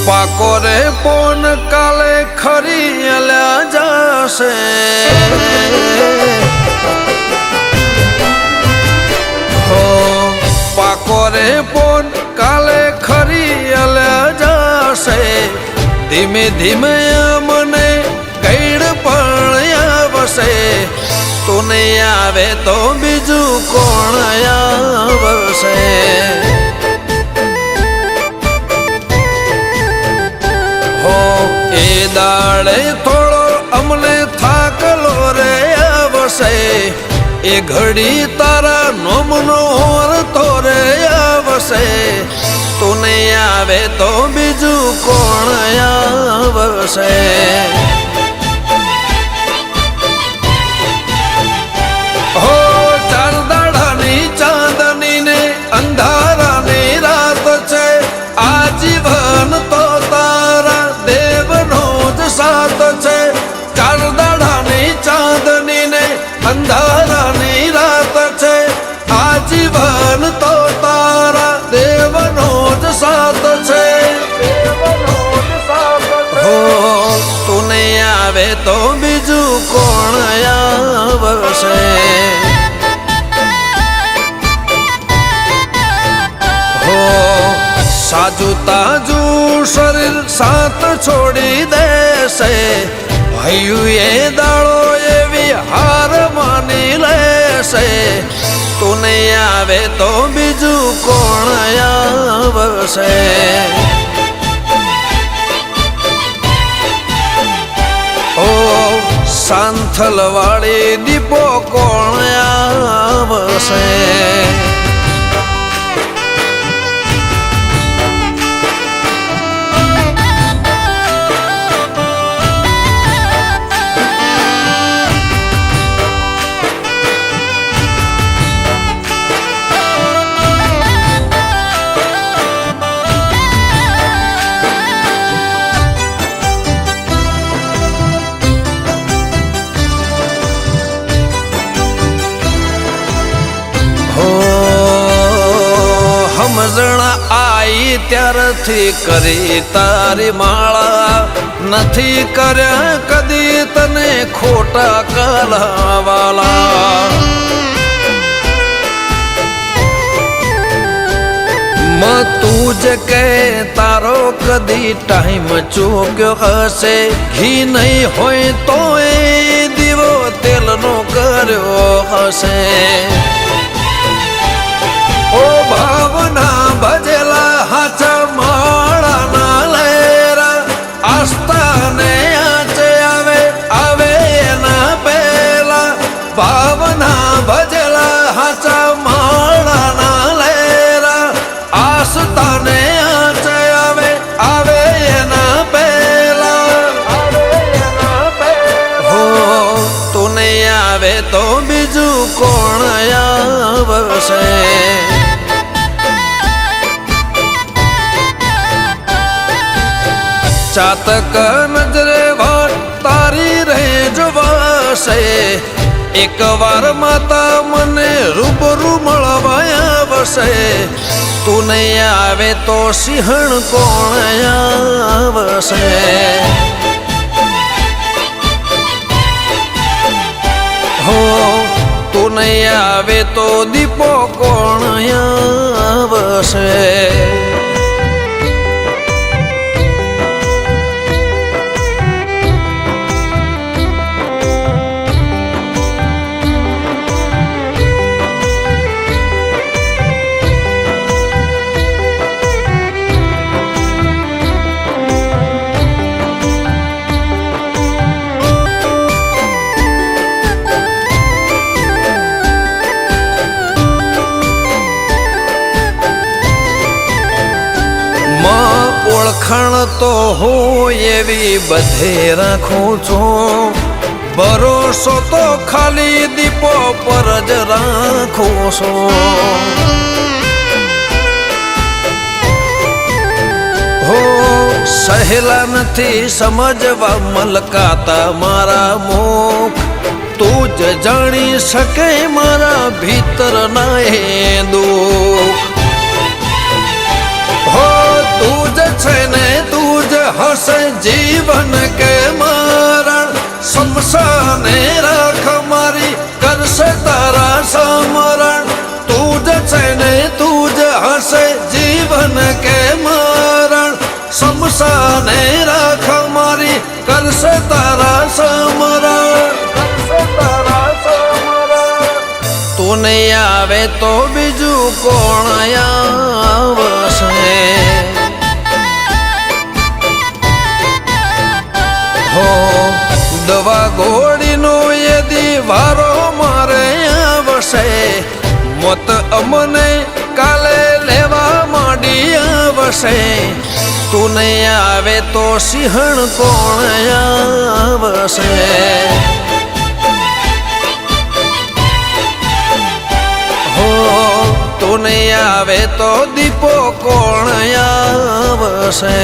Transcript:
પાકો રે પોન કાલે ખરી અલ્યા જશે હો પાકો રે પોન કાલે ખરી અલ્યા જશે ધીમે ધીમે મને કઈડ પણ આવશે તું નહીં આવે તો બીજું કોણ આવશે એ દાડે થોડો અમને થાકલો રે આવશે એ ઘડી તારા નોમનો તો રે આવશે તું નહીં આવે તો બીજું કોણ આવશે હો ચાર દાડાની ચાંદની ને અંધારાની રાત છે આજીવન તો સાત છે ચાર દાડાની ચાંદની ને અંધારાની રાત છે આજીવન તો તારા દેવનો જ સાથ છે હો તું નહીં આવે તો બીજું કોણ આવશે હો સાજુ તાજુ શરીર સાથ છોડી દેશે ભાઈયું એ દાડો એવી હાર માની લેશે તું નહીં આવે તો બીજું કોણ આવશે ઓ સાંથલ વાળી દીપો કોણ આવશે સમજણ આઈ ત્યારથી કરી તારી માળા નથી કર્યા કદી તને ખોટા કલાવાલા તું જ કે તારો કદી ટાઈમ ચૂક્યો હશે ઘી નહીં હોય તો એ દીવો તેલનો કર્યો હશે ઓ ભાવના ભજેલા હાચા માળાના લેરા આસ્થાને આચે આવે એના પેલા ભાવના ભજેલા હાચા માળાના લેરા આસ્થાને આચે આવે એના પેલા હો તું નહીં આવે તો બીજું કોણ આવશે ચાતક નજરે વાત તારી રહે જોવાશે એક વાર માતા મને રૂબરૂ મળવા આવશે તું નહીં આવે તો સિંહણ કોણ આવશે હો તું નહીં આવે તો દીપો કોણ આવશે ઓળખાણ તો હું એવી બધે રાખું છું ભરોસો તો ખાલી દીપો પર જ રાખું છું હો સહેલા નથી સમજવા મલકાતા મારા મુખ તું જ જાણી શકે મારા ભીતરના એ દુઃખ હો તું જ છે ને તું જીવન કે મરણ શમશાને રાખ મારી કરશે તારા સમરણ તું જ છે ને તું જ હશે જીવન કે મરણ શમશાને રાખ મારી કરશે તારા સમરણ તું નહીં આવે તો બીજું કોણ આવશે હો દવા ગોળીનો યદી વારો મારે આવશે મોત અમને કાલે લેવા માંડી આવશે તું નહીં આવે તો સિંહણ કોણ આવશે તું નહીં આવે તો દીપો કોણ આવશે